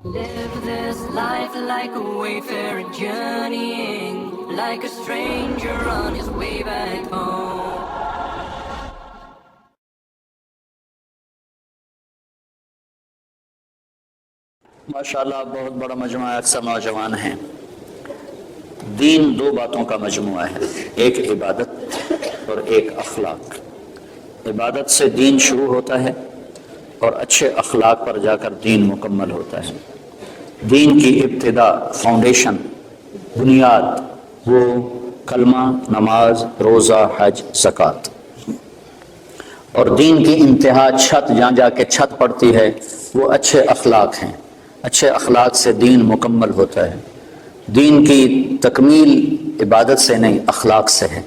Live this life like a wayfarer journeying, like a stranger on his way back home. ماشاءاللہ بہت بڑا مجموعہ ہے، اکثر نوجوان ہیں۔ دین دو باتوں کا مجموعہ ہے، ایک عبادت اور ایک اخلاق۔ عبادت سے دین شروع ہوتا ہے اور اچھے اخلاق پر جا کر دین مکمل ہوتا ہے۔ دین کی ابتدا، فاؤنڈیشن، بنیاد وہ کلمہ، نماز، روزہ، حج، زکوٰۃ، اور دین کی انتہا چھت، جہاں جا کے چھت پڑتی ہے وہ اچھے اخلاق ہیں۔ اچھے اخلاق سے دین مکمل ہوتا ہے۔ دین کی تکمیل عبادت سے نہیں، اخلاق سے ہے،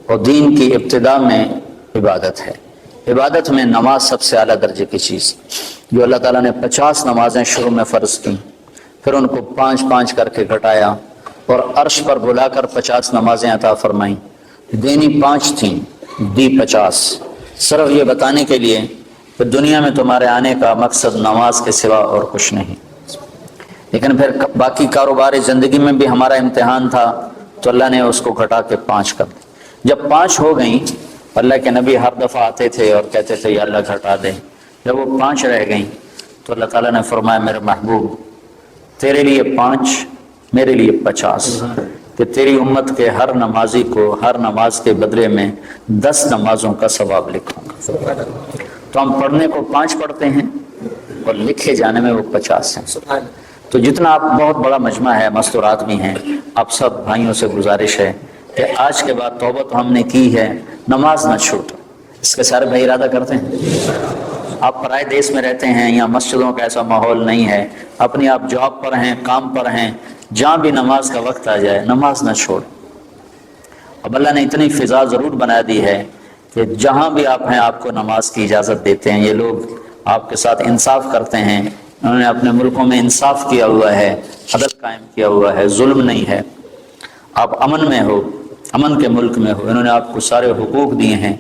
اور دین کی ابتدا میں عبادت ہے۔ عبادت میں نماز سب سے اعلیٰ درجے کی چیز، جو اللہ تعالیٰ نے 50 نمازیں شروع میں فرض کی، پھر ان کو 5 کر کے گھٹایا اور عرش پر بلا کر 50 نمازیں عطا فرمائیں۔ دینی 5 تھیں، دی 50، صرف یہ بتانے کے لیے کہ دنیا میں تمہارے آنے کا مقصد نماز کے سوا اور کچھ نہیں۔ لیکن پھر باقی کاروباری زندگی میں بھی ہمارا امتحان تھا، تو اللہ نے اس کو گھٹا کے 5 کر دی۔ جب 5 ہو گئیں، اللہ کے نبی ہر دفعہ آتے تھے اور کہتے تھے یا اللہ گھٹا دے۔ جب وہ 5 رہ گئیں تو اللہ تعالیٰ نے فرمایا میرے محبوب، تیرے لیے 5، میرے لیے 50، کہ تیری امت کے ہر نمازی کو ہر نماز کے بدلے میں 10 نمازوں کا ثواب لکھوں گا۔ تو ہم پڑھنے کو 5 پڑھتے ہیں اور لکھے جانے میں وہ 50 ہیں۔ تو جتنا آپ، بہت بڑا مجمع ہے، مستورات بھی ہیں، آپ سب بھائیوں سے گزارش ہے کہ آج کے بعد توبہ تو ہم نے کی ہے، نماز نہ چھوٹو۔ اس کے سارے بھائی ارادہ کرتے ہیں؟ آپ پرائے دیس میں رہتے ہیں، یا مسجدوں کا ایسا ماحول نہیں ہے، اپنی آپ جاب پر ہیں، کام پر ہیں، جہاں بھی نماز کا وقت آ جائے نماز نہ چھوڑ۔ اب اللہ نے اتنی فضا ضرور بنا دی ہے کہ جہاں بھی آپ ہیں آپ کو نماز کی اجازت دیتے ہیں۔ یہ لوگ آپ کے ساتھ انصاف کرتے ہیں، انہوں نے اپنے ملکوں میں انصاف کیا ہوا ہے، عدل قائم کیا ہوا ہے، ظلم نہیں ہے۔ آپ امن میں ہو، امن کے ملک میں ہو، انہوں نے آپ کو سارے حقوق دیے ہیں،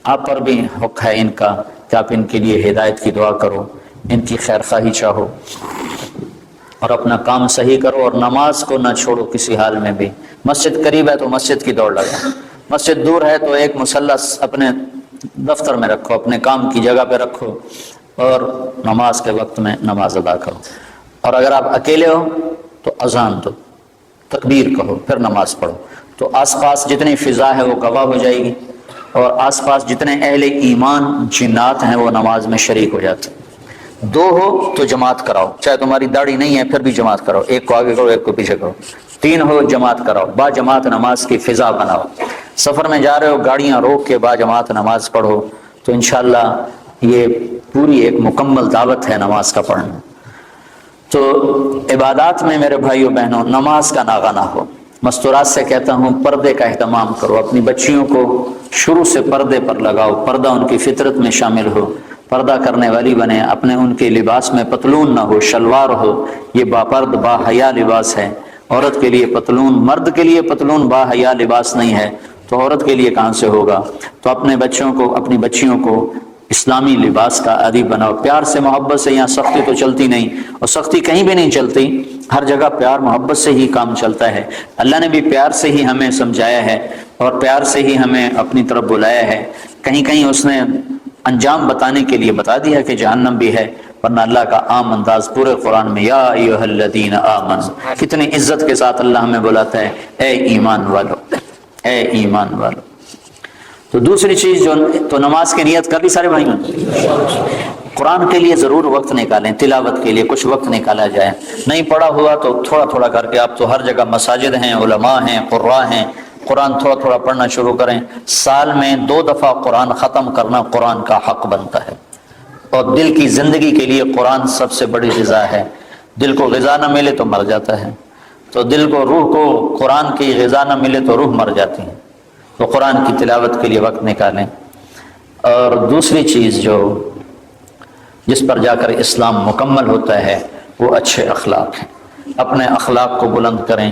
آپ پر بھی حق ہے ان کا کہ آپ ان کے لیے ہدایت کی دعا کرو، ان کی خیر خواہی چاہو، اور اپنا کام صحیح کرو، اور نماز کو نہ چھوڑو کسی حال میں بھی۔ مسجد قریب ہے تو مسجد کی دوڑ لگا، مسجد دور ہے تو ایک مصلی اپنے دفتر میں رکھو، اپنے کام کی جگہ پہ رکھو، اور نماز کے وقت میں نماز ادا کرو۔ اور اگر آپ اکیلے ہو تو اذان دو، تکبیر کہو، پھر نماز پڑھو، تو آس پاس جتنی فضا ہے وہ گواہ ہو جائے گی، اور آس پاس جتنے اہل ایمان جنات ہیں وہ نماز میں شریک ہو جاتے ہیں۔ 2 ہو تو جماعت کراؤ، چاہے تمہاری داڑھی نہیں ہے پھر بھی جماعت کراؤ، ایک کو آگے کرو ایک کو پیچھے کرو۔ 3 ہو جماعت کراؤ، با جماعت نماز کی فضا بناؤ۔ سفر میں جا رہے ہو، گاڑیاں روک کے با جماعت نماز پڑھو، تو انشاءاللہ یہ پوری ایک مکمل دعوت ہے نماز کا پڑھنا۔ تو عبادات میں میرے بھائیوں بہنوں نماز کا ناغہ نہ ہو۔ مستورات سے کہتا ہوں پردے کا اہتمام کرو، اپنی بچیوں کو شروع سے پردے پر لگاؤ، پردہ ان کی فطرت میں شامل ہو، پردہ کرنے والی بنے، اپنے ان کے لباس میں پتلون نہ ہو، شلوار ہو، یہ باپرد با حیا لباس ہے۔ عورت کے لیے پتلون، مرد کے لیے پتلون با حیا لباس نہیں ہے، تو عورت کے لیے کہاں سے ہوگا؟ تو اپنے بچوں کو، اپنی بچیوں کو اسلامی لباس کا عادی بناؤ، پیار سے محبت سے۔ یہاں سختی تو چلتی نہیں، اور سختی کہیں بھی نہیں چلتی، ہر جگہ پیار محبت سے ہی کام چلتا ہے۔ اللہ نے بھی پیار سے ہی ہمیں سمجھایا ہے اور پیار سے ہی ہمیں اپنی طرف بلایا ہے۔ کہیں کہیں اس نے انجام بتانے کے لیے بتا دیا کہ جہنم بھی ہے، ورنہ اللہ کا عام انداز پورے قرآن میں یا ایھا الذین آمنوا، کتنی عزت کے ساتھ اللہ ہمیں بلاتا ہے، اے ایمان والو، اے ایمان والو۔ تو دوسری چیز جو، تو نماز کی نیت کر لی سارے بھائیوں؟ قرآن کے لیے ضرور وقت نکالیں، تلاوت کے لیے کچھ وقت نکالا جائے۔ نہیں پڑھا ہوا تو تھوڑا تھوڑا کر کے، آپ تو ہر جگہ مساجد ہیں، علماء ہیں، قراء ہیں، قرآن تھوڑا تھوڑا پڑھنا شروع کریں۔ سال میں 2 دفعہ قرآن ختم کرنا قرآن کا حق بنتا ہے، اور دل کی زندگی کے لیے قرآن سب سے بڑی غذا ہے۔ دل کو غذا نہ ملے تو مر جاتا ہے، تو دل کو، روح کو قرآن کی غذا نہ ملے تو روح مر جاتی ہے۔ تو قرآن کی تلاوت کے لیے وقت نکالیں۔ اور دوسری چیز جو، جس پر جا کر اسلام مکمل ہوتا ہے، وہ اچھے اخلاق ہیں۔ اپنے اخلاق کو بلند کریں،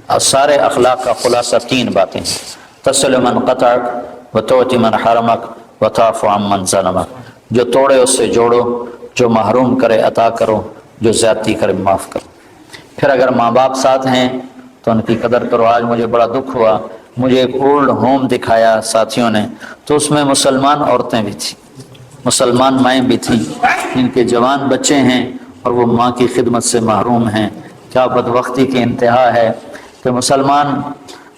اور سارے اخلاق کا خلاصہ 3 باتیں ہیں: تصل من قطعک وتعطی من حرمک وتعفو عن من ظلمک۔ جو توڑے اس سے جوڑو، جو محروم کرے عطا کرو، جو زیادتی کرے معاف کرو۔ پھر اگر ماں باپ ساتھ ہیں تو ان کی قدر کرو۔ آج مجھے بڑا دکھ ہوا، مجھے ایک اولڈ ہوم دکھایا ساتھیوں نے، تو اس میں مسلمان عورتیں بھی تھیں، مسلمان مائیں بھی تھیں، جن کے جوان بچے ہیں اور وہ ماں کی خدمت سے محروم ہیں۔ کیا بدبختی کی انتہا ہے کہ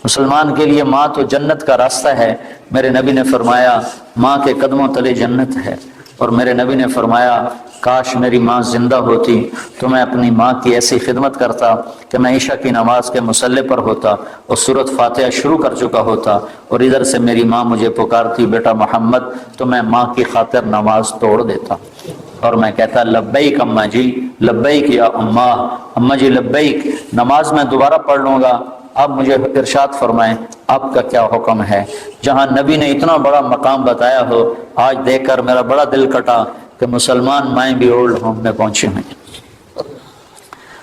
مسلمان کے لیے ماں تو جنت کا راستہ ہے۔ میرے نبی نے فرمایا ماں کے قدموں تلے جنت ہے، اور میرے نبی نے فرمایا کاش میری ماں زندہ ہوتی تو میں اپنی ماں کی ایسی خدمت کرتا کہ میں عشاء کی نماز کے مصلی پر ہوتا اور سورۃ فاتحہ شروع کر چکا ہوتا، اور ادھر سے میری ماں مجھے پکارتی بیٹا محمد، تو میں ماں کی خاطر نماز توڑ دیتا اور میں کہتا لبیک اماں جی، لبیک یا اماں جی لبیک، نماز میں دوبارہ پڑھ لوں گا، اب مجھے ارشاد فرمائیں آپ کا کیا حکم ہے۔ جہاں نبی نے اتنا بڑا مقام بتایا ہو، آج دیکھ کر میرا بڑا دل کٹا کہ مسلمان مائیں بھی اولڈ ہوم میں پہنچے ہیں۔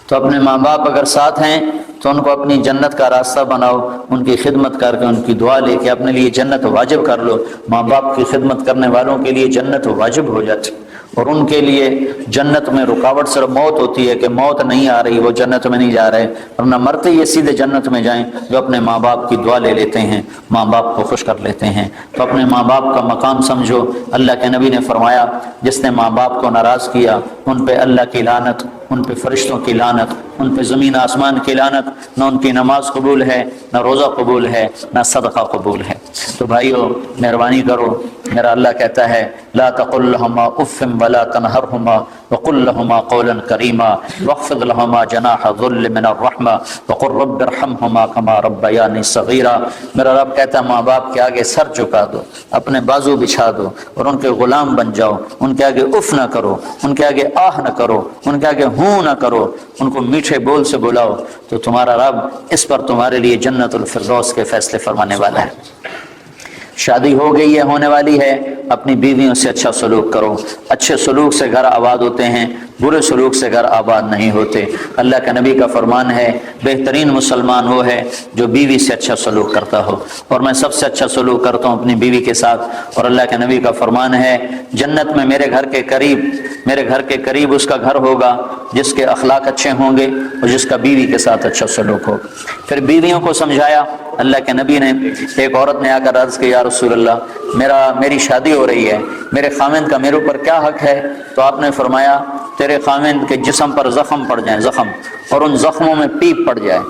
تو اپنے ماں باپ اگر ساتھ ہیں تو ان کو اپنی جنت کا راستہ بناؤ، ان کی خدمت کر کے، ان کی دعا لے کے اپنے لیے جنت واجب کر لو۔ ماں باپ کی خدمت کرنے والوں کے لیے جنت واجب ہو جاتی، اور ان کے لیے جنت میں رکاوٹ صرف موت ہوتی ہے کہ موت نہیں آ رہی، وہ جنت میں نہیں جا رہے، ورنہ مرتے یہ سیدھے جنت میں جائیں جو اپنے ماں باپ کی دعا لے لیتے ہیں، ماں باپ کو خوش کر لیتے ہیں۔ تو اپنے ماں باپ کا مقام سمجھو۔ اللہ کے نبی نے فرمایا جس نے ماں باپ کو ناراض کیا ان پہ اللہ کی لعنت، ان پہ فرشتوں کی لعنت، ان پہ زمین آسمان کی لعنت، نہ ان کی نماز قبول ہے، نہ روزہ قبول ہے، نہ صدقہ قبول ہے۔ تو بھائیو مہربانی کرو، میرا اللہ کہتا ہے لا تقل لهما اف ولا تنهرهما وقل لهما قولا کریما واخفض لهما جناح الذل من الرحمة وقل رب ارحمهما كما ربياني صغيرا۔ میرا رب کہتا ہے ماں باپ کے آگے سر جھکا دو، اپنے بازو بچھا دو اور ان کے غلام بن جاؤ، ان کے آگے اف نہ کرو، ان کے آگے آہ نہ کرو، ان کے آگے ہوں نہ کرو، ان کو میٹھے بول سے بلاؤ، تو تمہارا رب اس پر تمہارے لیے جنت الفردوس کے فیصلے فرمانے والا ہے۔ شادی ہو گئی ہے، ہونے والی ہے، اپنی بیویوں سے اچھا سلوک کرو۔ اچھے سلوک سے گھر آباد ہوتے ہیں، برے سلوک سے گھر آباد نہیں ہوتے۔ اللہ کے نبی کا فرمان ہے بہترین مسلمان وہ ہے جو بیوی سے اچھا سلوک کرتا ہو، اور میں سب سے اچھا سلوک کرتا ہوں اپنی بیوی کے ساتھ۔ اور اللہ کے نبی کا فرمان ہے جنت میں میرے گھر کے قریب اس کا گھر ہوگا جس کے اخلاق اچھے ہوں گے اور جس کا بیوی کے ساتھ اچھا سلوک ہو۔ پھر بیویوں کو سمجھایا اللہ کے نبی نے۔ ایک عورت نے آ کر عرض کی یا رسول اللہ میری شادی ہو رہی ہے، میرے خاوند کا میرے اوپر کیا حق ہے؟ تو آپ نے فرمایا تیرے خاوند کے جسم پر زخم پڑ جائیں، زخم، اور ان زخموں میں پیپ پڑ جائے،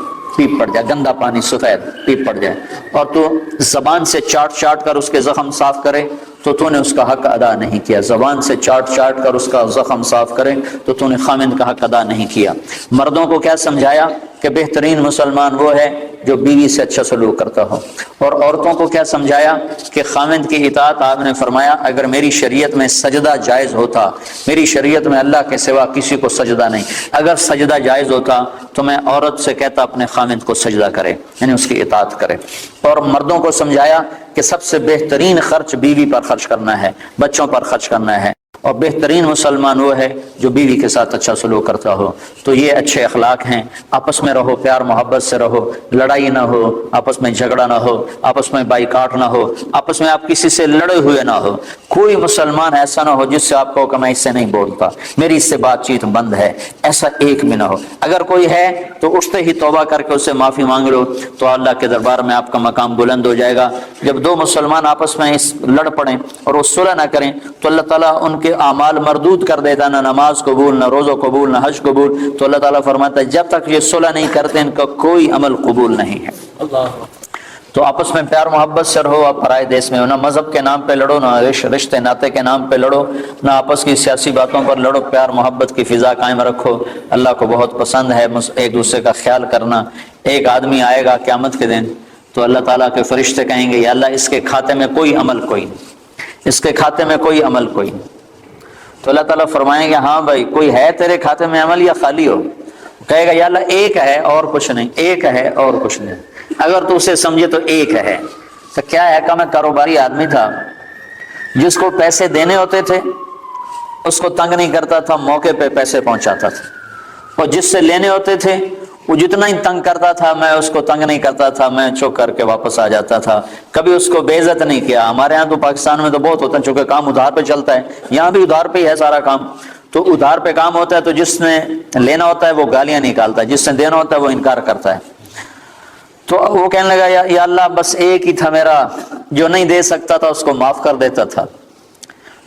گندا پانی سفید پیپ پڑ جائے، اور تو زبان سے چاٹ کر اس کے زخم صاف کرے تو نے اس کا حق ادا نہیں کیا۔ زبان سے چاٹ کر اس کا زخم صاف کرے تو نے خاوند کا حق ادا نہیں کیا۔ مردوں کو کیا سمجھایا کہ بہترین مسلمان وہ ہے جو بیوی سے اچھا سلوک کرتا ہو، اور عورتوں کو کیا سمجھایا کہ خاوند کی اطاعت، آپ نے فرمایا اگر میری شریعت میں سجدہ جائز ہوتا، میری شریعت میں اللہ کے سوا کسی کو سجدہ نہیں، اگر سجدہ جائز ہوتا تو میں عورت سے کہتا اپنے خاوند کو سجدہ کرے، یعنی اس کی اطاعت کرے۔ اور مردوں کو سمجھایا کہ سب سے بہترین خرچ بیوی پر خرچ کرنا ہے، بچوں پر خرچ کرنا ہے، اور بہترین مسلمان وہ ہے جو بیوی کے ساتھ اچھا سلوک کرتا ہو۔ تو یہ اچھے اخلاق ہیں، آپس میں رہو، پیار محبت سے رہو، لڑائی نہ ہو، آپس میں جھگڑا نہ ہو، آپس میں بائیکاٹ نہ ہو، آپس میں آپ کسی سے لڑے ہوئے نہ ہو۔ کوئی مسلمان ایسا نہ ہو جس سے آپ کہو کہ میں اس سے نہیں بولتا، میری اس سے بات چیت بند ہے، ایسا ایک بھی نہ ہو۔ اگر کوئی ہے تو اٹھتے ہی توبہ کر کے اس سے معافی مانگ لو، تو اللہ کے دربار میں آپ کا مقام بلند ہو جائے گا۔ جب دو مسلمان آپس میں لڑ پڑیں اور وہ صلح نہ کریں تو اللہ تعالیٰ ان کے اعمال مردود کر دیتا، نہ نماز قبول، نہ روزہ قبول، نہ حج قبول۔ تو اللہ تعالیٰ فرماتا ہے جب تک یہ صلح نہیں کرتے ان کا کوئی عمل قبول نہیں ہے۔ تو آپس میں پیار محبت سے رہو، آپ پرائے دیس میں ہو، نہ مذہب کے نام پہ لڑو، نہ رشتے ناطے کے نام پہ لڑو، نہ آپس کی سیاسی باتوں پر لڑو، پیار محبت کی فضا قائم رکھو۔ اللہ کو بہت پسند ہے ایک دوسرے کا خیال کرنا۔ ایک آدمی آئے گا قیامت کے دن تو اللہ تعالیٰ کے فرشتے کہیں گے یا اللہ اس کے کھاتے میں کوئی عمل کوئی نہیں، اس کے کھاتے میں کوئی عمل کوئی نہیں۔ تو اللہ تعالیٰ فرمائیں گے ہاں بھائی کوئی ہے تیرے کھاتے میں عمل یا خالی ہو؟ کہے گا یا اللہ ایک ہے اور کچھ نہیں، ایک ہے اور کچھ نہیں۔ اگر تو اسے سمجھے تو ایک ہے، تو کیا ہے کہ میں کاروباری آدمی تھا، جس کو پیسے دینے ہوتے تھے اس کو تنگ نہیں کرتا تھا، موقع پہ پیسے پہنچاتا تھا، اور جس سے لینے ہوتے تھے وہ جتنا ہی تنگ کرتا تھا میں اس کو تنگ نہیں کرتا تھا، میں چپ کر کے واپس آ جاتا تھا، کبھی اس کو بے عزت نہیں کیا۔ ہمارے ہاں تو پاکستان میں تو بہت ہوتا ہے، چونکہ کام ادھار پہ چلتا ہے، یہاں بھی ادھار پہ ہی ہے سارا کام، تو ادھار پہ کام ہوتا ہے تو جس نے لینا ہوتا ہے وہ گالیاں نکالتا ہے، جس نے دینا ہوتا ہے وہ انکار کرتا ہے۔ تو وہ کہنے لگا یا اللہ بس ایک ہی تھا میرا، جو نہیں دے سکتا تھا اس کو معاف کر دیتا تھا،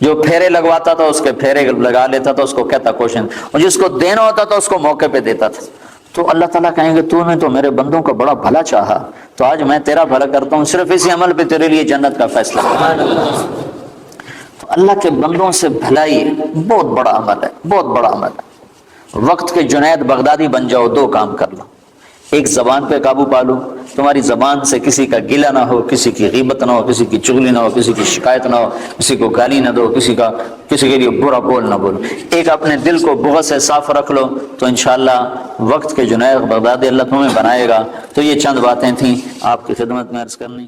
جو پھیرے لگواتا تھا اس کے پھیرے لگا لیتا تھا، اس کو کہتا کوشن، اور جس کو دینا ہوتا تھا اس کو موقع پہ دیتا تھا۔ تو اللہ تعالیٰ کہیں گے تو نے تو میرے بندوں کا بڑا بھلا چاہا، تو آج میں تیرا بھلا کرتا ہوں، صرف اسی عمل پہ تیرے لیے جنت کا فیصلہ ہے۔ تو اللہ کے بندوں سے بھلائی بہت بڑا عمل ہے، بہت بڑا عمل ہے۔ وقت کے جنید بغدادی بن جاؤ، دو کام کر لو، ایک زبان پہ قابو پا لو، تمہاری زبان سے کسی کا گلہ نہ ہو، کسی کی غیبت نہ ہو، کسی کی چغلی نہ ہو، کسی کی شکایت نہ ہو، کسی کو گالی نہ دو، کسی کے لیے برا بول نہ بولو، ایک اپنے دل کو بغض سے صاف رکھ لو، تو انشاءاللہ وقت کے جنید بغدادی اللہ تمہیں بنائے گا۔ تو یہ چند باتیں تھیں آپ کی خدمت میں عرض کرنی۔